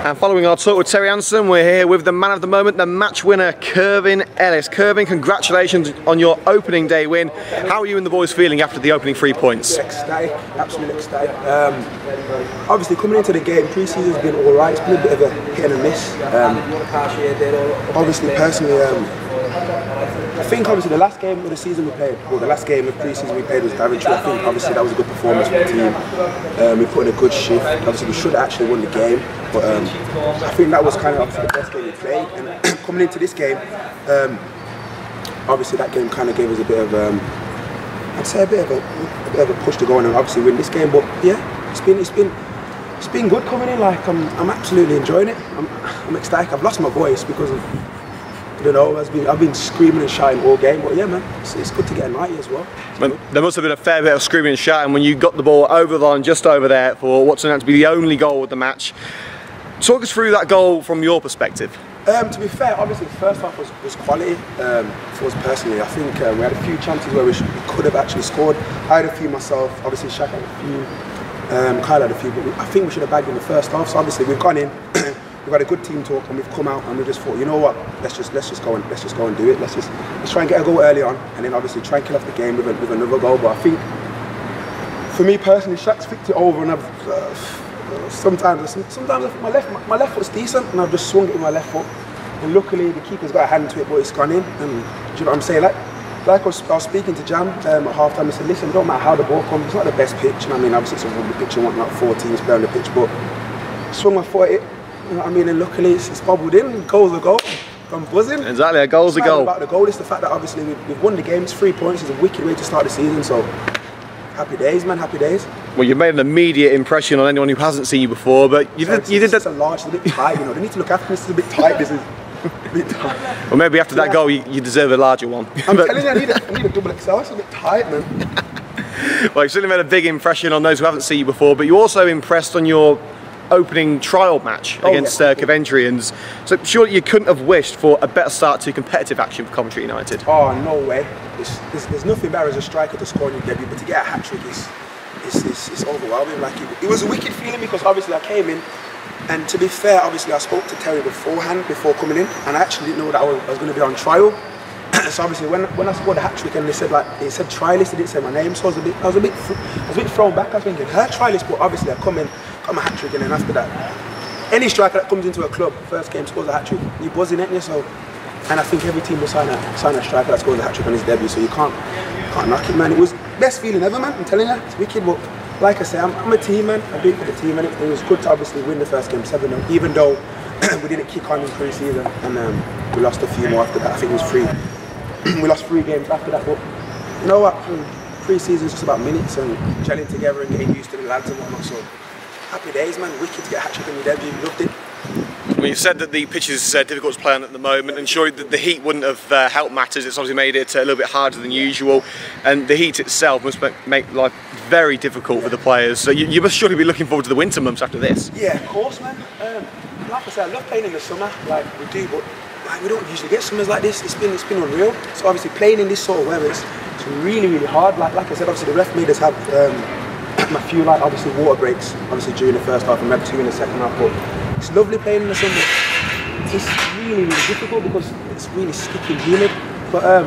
And following our talk with Terry Anson, we're here with the man of the moment, the match winner, Curvin Ellis. Curvin, congratulations on your opening day win. How are you and the boys feeling after the opening 3 points? Ecstatic, absolutely ecstatic. Obviously coming into the game, pre-season's been alright, it's been a bit of a hit and a miss. Obviously personally, I think obviously the last game of the season we played, or the last game of pre-season we played was Coventry. I think obviously that was a good performance for the team. We put in a good shift. Obviously we should have actually won the game, but I think that was kind of obviously the best game we played. And coming into this game, obviously that game kind of gave us a bit of, I'd say a bit of a push to go on and obviously win this game. But yeah, it's been good coming in. Like I'm absolutely enjoying it. I'm ecstatic. I've lost my voice because of, I don't know, I've been screaming and shouting all game, but yeah man, it's good to get a night as well. There must have been a fair bit of screaming and shouting when you got the ball over the line, just over there, for what turned out to be the only goal of the match. Talk us through that goal from your perspective. To be fair, obviously the first half was quality for us personally. I think we had a few chances where we could have actually scored. I had a few myself, obviously Shaq had a few, Kyle had a few, but I think we should have bagged in the first half. So obviously we've gone in. We've had a good team talk and we've come out and we just thought, you know what, let's just go and do it. Let's try and get a goal early on and then obviously try and kill off the game with another goal. But I think for me personally, Shaq's flicked it over and I've sometimes I think my left foot's decent and I've just swung it with my left foot. And luckily the keeper's got a hand to it, but it's gone in. And do you know what I'm saying? Like I was speaking to Jam at half time. I said, listen, it don't matter how the ball comes. It's not the best pitch. And I mean, obviously it's a rugby pitch and whatnot. 4 teams play on the pitch, but swung my foot at it. You know what I mean? And luckily it's bobbled in. Goal's a goal. I'm buzzing. Exactly, a goal's a goal. About the goal, it's the fact that obviously we've won the game. It's 3 points. It's a wicked way to start the season. So happy days, man. Happy days. Well, you made an immediate impression on anyone who hasn't seen you before, but you did that. It's a large, it's a bit tight. You know, they need to look after this. It's a bit tight. This is a bit tight. Well, maybe after that goal, you deserve a larger one. I'm telling you, I need a double XL. It's a bit tight, man. Well, you certainly made a big impression on those who haven't seen you before, but you also impressed on your opening trial match against Coventry, and so surely you couldn't have wished for a better start to competitive action for Coventry United. Oh no way! There's nothing better as a striker to score in your debut, but to get a hat trick is overwhelming. Like it was a wicked feeling because obviously I came in, and to be fair, obviously I spoke to Terry beforehand before coming in, and I actually didn't know that I was going to be on trial. So obviously when I scored a hat trick and they said trialist, they didn't say my name, so I was a bit thrown back. I was thinking her trialist, but obviously I come in, got my hat trick, and then after that, any striker that comes into a club first game scores a hat trick, you're buzzing, ain't you? So, and I think every team will sign a striker that scores a hat trick on his debut, so you can't knock it, man. It was best feeling ever, man. I'm telling you, it's wicked. But like I say, I'm a team man. I do it for the team, and it was good to obviously win the first game 7-0, even though we didn't kick on in pre-season and we lost a few more after that. I think it was 3. We lost 3 games after that, but you know what? Pre-season is just about minutes and gelling together and getting used to the lads and whatnot. So happy days, man. Wicked to get a hat trick on your debut. Loved it. Well, you said that the pitch is difficult to play on at the moment, and surely the heat wouldn't have helped matters. It's obviously made it a little bit harder than usual, and the heat itself must make life very difficult for the players. So you must surely be looking forward to the winter months after this. Yeah, of course, man. Like I said, I love playing in the summer, like we do, but we don't usually get summers like this. It's been unreal. So obviously playing in this sort of weather, it's really, really hard. Like I said, obviously the ref made us have a few obviously water breaks, obviously during the first half and maybe 2 in the second half. But it's lovely playing in the summer. It's really, really difficult because it's really sticky and humid. But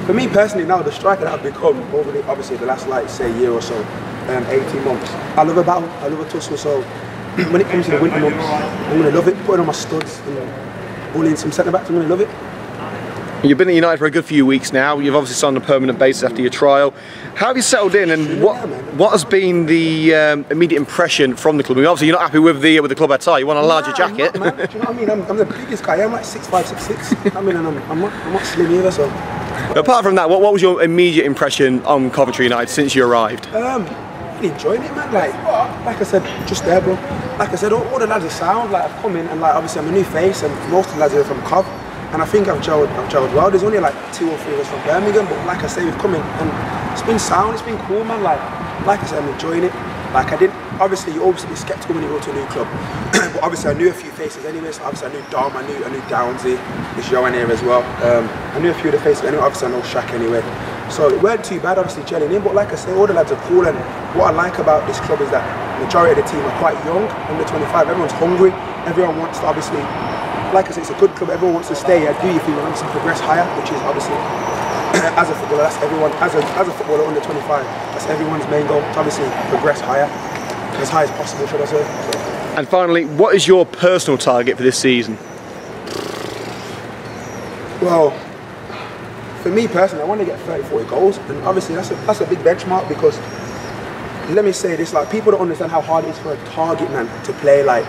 for me personally now, the striker that I've become over obviously the last say year or so, 18 months, I love a battle, I love a tussle. So when it comes to the winter months, I'm going to love it, putting on my studs and bullying some centre-backs, I'm going to love it. You've been at United for a good few weeks now. You've obviously signed on a permanent basis after your trial. How have you settled in, and what has been the immediate impression from the club? I mean, obviously you're not happy with the club attire. You want a larger jacket. I'm not, man. Do you know what I mean? I'm the biggest guy. I'm like 6'5", 6'6". I mean, and I'm not slim either. So. Apart from that, what was your immediate impression on Coventry United since you arrived? Really enjoying it, man. Like I said, just there, bro. Like I said, all the lads are sound. Like I've come in and obviously I'm a new face, and most of the lads are from Cov. And I think I've gelled well. There's only 2 or 3 of us from Birmingham, but like I say, we've come in and it's been sound, it's been cool, man. Like I said, I'm enjoying it. Like I didn't, obviously you're obviously sceptical when you go to a new club, but obviously I knew a few faces anyway. So obviously I knew Dom, I knew Downsy, there's Johan here as well. I knew a few of the faces anyway. Obviously I know Shaq anyway. So it weren't too bad, obviously gelling in. But like I say, all the lads are cool, and what I like about this club is that majority of the team are quite young, under 25. Everyone's hungry. Everyone wants to obviously, like I said, it's a good club. Everyone wants to stay. I do if you want to progress higher, which is obviously, as a footballer, that's everyone. As a footballer under 25, that's everyone's main goal. To obviously progress higher, as high as possible, should I say? And finally, what is your personal target for this season? Well, for me personally, I want to get 30, 40 goals, and obviously that's a big benchmark because, let me say this, like, people don't understand how hard it is for a target man to play, like,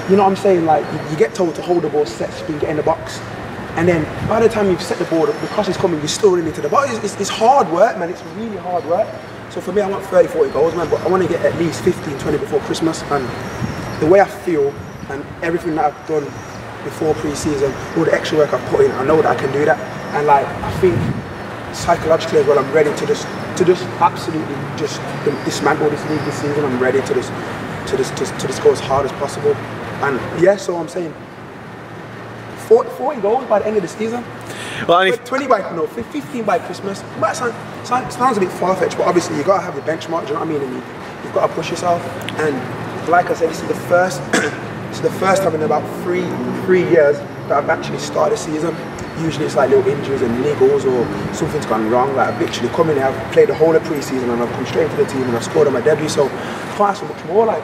you know what I'm saying, like, you get told to hold the ball, set spin, get in the box, and then by the time you've set the ball, the cross is coming, you're still running into the box. It's hard work, man, it's really hard work. So for me, I want 30, 40 goals, man, but I want to get at least 15, 20 before Christmas, and the way I feel and everything that I've done before pre-season, all the extra work I've put in, I know that I can do that. And like, I think psychologically as well, I'm ready to just absolutely just dismantle this league this season. I'm ready to just go as hard as possible. And yeah, so I'm saying 40 goals by the end of the season. Well, 15 by Christmas. But sounds a bit far-fetched, but obviously you gotta have the benchmark. Do you know what I mean? And you've got to push yourself. And like I said, this is the first. This is the first time in about three years that I've actually started a season. Usually it's like little injuries and niggles or something's gone wrong. Like, I've literally come in here, I've played the whole of pre-season and I've come straight into the team and I've scored on my debut. So I can't ask for much more. Like,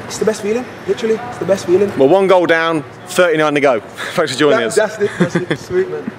it's the best feeling. Literally, it's the best feeling. Well, 1 goal down, 39 to go. Thanks for joining us. That's it. Sweet, man.